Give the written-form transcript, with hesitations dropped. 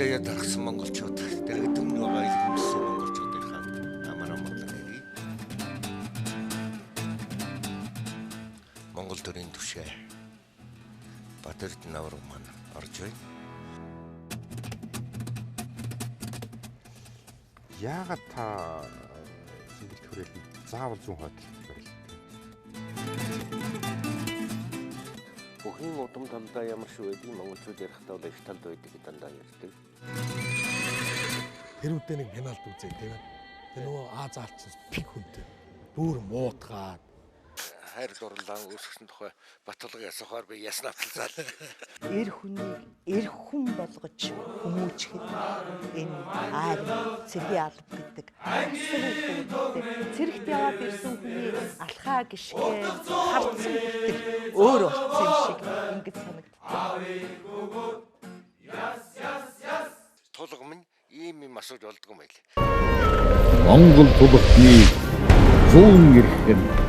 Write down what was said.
даяа тархсан монголчууд, дэрэгдэн байгаа илэрхийлсэн монголчуудынхаа амар амгалан хэрэг. Монгол төрийн түшээ Батэрдэн авраг маань орж байна. Яагаад та сэнгэлт хүрээлэнд заавал зүүн хойд байл? Бүхэн удам талдаа ямар шүү байдгийг монголчууд ярихдаа бол их талд байдаг гэж дандаа ярьдаг. Тэр үедээ нэг пенальт үзээ тийм ээ. Тэр нөгөө Азалчс пик хүнтэй. Бүр муутгаад хайр дурлалаа үүсгэсэн тухай баталгаа ясахаар би яснаа авчилсан. Эр хүнийг эр хүн болгож хүмүүжихэд энэ аар цэргийн алба гэдэг цэрэгт яваад ирсэн хүний алхаа гიშгэ харцсан хүртэл өөр болсон юм шиг ингэж санагддаг. Тулга минь ийм юм асууж болдгоо юм байл. Монгол тулгын зүүн эрх нь